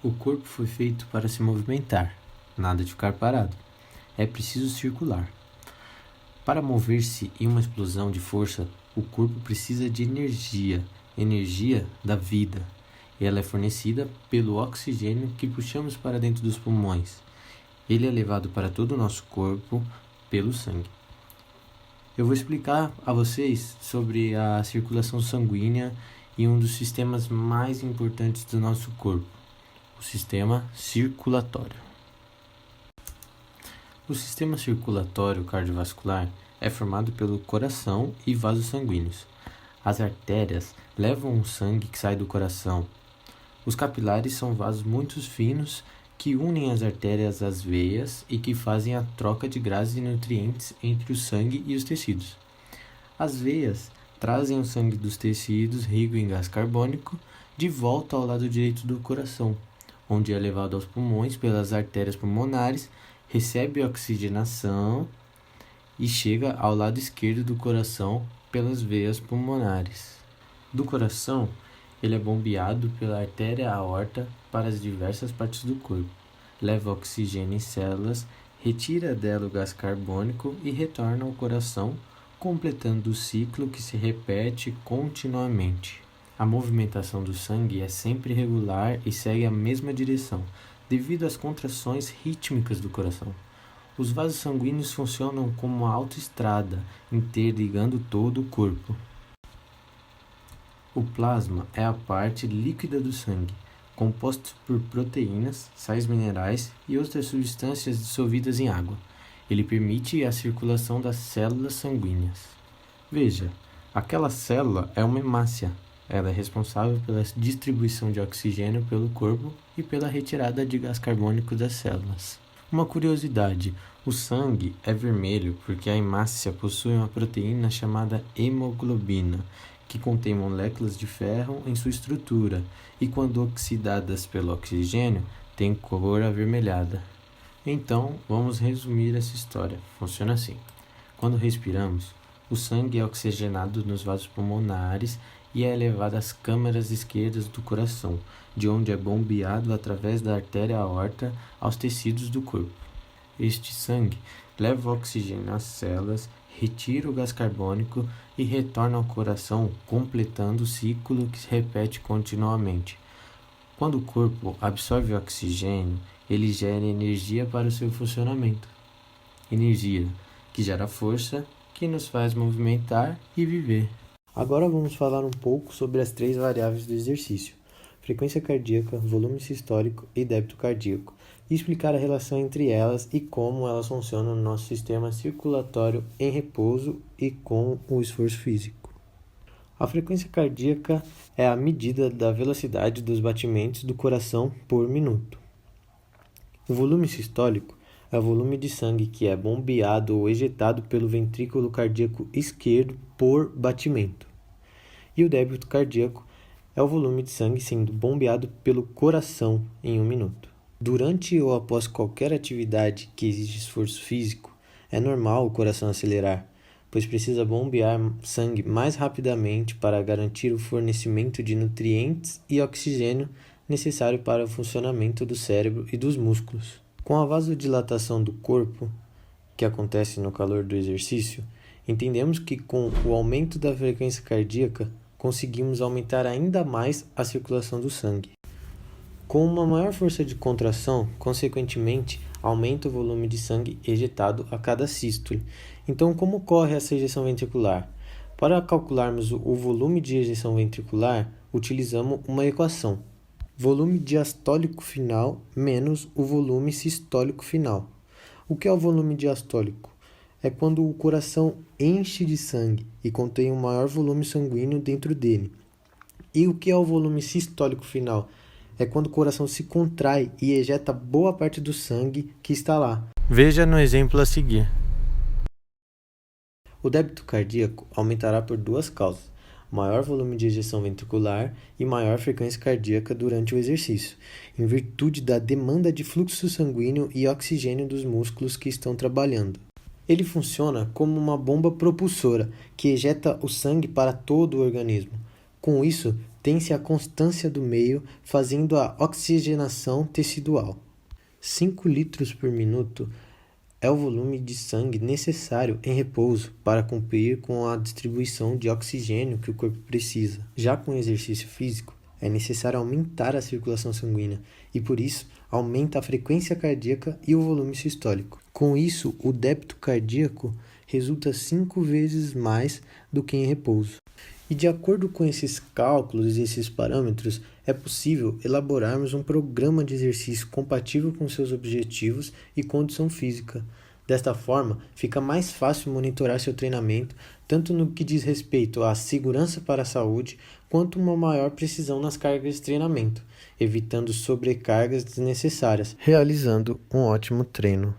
O corpo foi feito para se movimentar, nada de ficar parado. É preciso circular. Para mover-se em uma explosão de força, o corpo precisa de energia da vida. Ela é fornecida pelo oxigênio que puxamos para dentro dos pulmões. Ele é levado para todo o nosso corpo pelo sangue. Eu vou explicar a vocês sobre a circulação sanguínea e um dos sistemas mais importantes do nosso corpo, o sistema circulatório. O sistema circulatório cardiovascular é formado pelo coração e vasos sanguíneos. As artérias levam o sangue que sai do coração. Os capilares são vasos muito finos que unem as artérias às veias e que fazem a troca de gases e nutrientes entre o sangue e os tecidos. As veias trazem o sangue dos tecidos rico em gás carbônico de volta ao lado direito do coração, onde é levado aos pulmões pelas artérias pulmonares, recebe oxigenação e chega ao lado esquerdo do coração pelas veias pulmonares. Do coração, ele é bombeado pela artéria aorta para as diversas partes do corpo, leva oxigênio em células, retira dela o gás carbônico e retorna ao coração, completando o ciclo que se repete continuamente. A movimentação do sangue é sempre regular e segue a mesma direção, devido às contrações rítmicas do coração. Os vasos sanguíneos funcionam como uma autoestrada, interligando todo o corpo. O plasma é a parte líquida do sangue, composto por proteínas, sais minerais e outras substâncias dissolvidas em água. Ele permite a circulação das células sanguíneas. Veja, aquela célula é uma hemácia. Ela é responsável pela distribuição de oxigênio pelo corpo e pela retirada de gás carbônico das células. Uma curiosidade, o sangue é vermelho porque a hemácia possui uma proteína chamada hemoglobina, que contém moléculas de ferro em sua estrutura e, quando oxidadas pelo oxigênio, tem cor avermelhada. Então, vamos resumir essa história. Funciona assim. Quando respiramos, o sangue é oxigenado nos vasos pulmonares e é levado às câmaras esquerdas do coração, de onde é bombeado através da artéria aorta aos tecidos do corpo. Este sangue leva o oxigênio às células, retira o gás carbônico e retorna ao coração, completando o ciclo que se repete continuamente. Quando o corpo absorve o oxigênio, ele gera energia para o seu funcionamento. Energia que gera força, que nos faz movimentar e viver. Agora vamos falar um pouco sobre as 3 variáveis do exercício: frequência cardíaca, volume sistólico e débito cardíaco, e explicar a relação entre elas e como elas funcionam no nosso sistema circulatório em repouso e com o esforço físico. A frequência cardíaca é a medida da velocidade dos batimentos do coração por minuto. O volume sistólico é o volume de sangue que é bombeado ou ejetado pelo ventrículo cardíaco esquerdo por batimento. E o débito cardíaco é o volume de sangue sendo bombeado pelo coração em 1 minuto. Durante ou após qualquer atividade que exige esforço físico, é normal o coração acelerar, pois precisa bombear sangue mais rapidamente para garantir o fornecimento de nutrientes e oxigênio necessário para o funcionamento do cérebro e dos músculos. Com a vasodilatação do corpo, que acontece no calor do exercício, entendemos que com o aumento da frequência cardíaca, conseguimos aumentar ainda mais a circulação do sangue. Com uma maior força de contração, consequentemente, aumenta o volume de sangue ejetado a cada sístole. Então, como ocorre essa ejeção ventricular? Para calcularmos o volume de ejeção ventricular, utilizamos uma equação: volume diastólico final menos o volume sistólico final. O que é o volume diastólico? É quando o coração enche de sangue e contém um maior volume sanguíneo dentro dele. E o que é o volume sistólico final? É quando o coração se contrai e ejeta boa parte do sangue que está lá. Veja no exemplo a seguir. O débito cardíaco aumentará por 2 causas: maior volume de ejeção ventricular e maior frequência cardíaca durante o exercício, em virtude da demanda de fluxo sanguíneo e oxigênio dos músculos que estão trabalhando. Ele funciona como uma bomba propulsora que ejeta o sangue para todo o organismo. Com isso, tem-se a constância do meio, fazendo a oxigenação tecidual. 5 litros por minuto é o volume de sangue necessário em repouso para cumprir com a distribuição de oxigênio que o corpo precisa. Já com o exercício físico, é necessário aumentar a circulação sanguínea e, por isso, aumenta a frequência cardíaca e o volume sistólico. Com isso, o débito cardíaco resulta 5 vezes mais do que em repouso. E de acordo com esses cálculos e esses parâmetros, é possível elaborarmos um programa de exercício compatível com seus objetivos e condição física. Desta forma, fica mais fácil monitorar seu treinamento, tanto no que diz respeito à segurança para a saúde, quanto uma maior precisão nas cargas de treinamento, evitando sobrecargas desnecessárias, realizando um ótimo treino.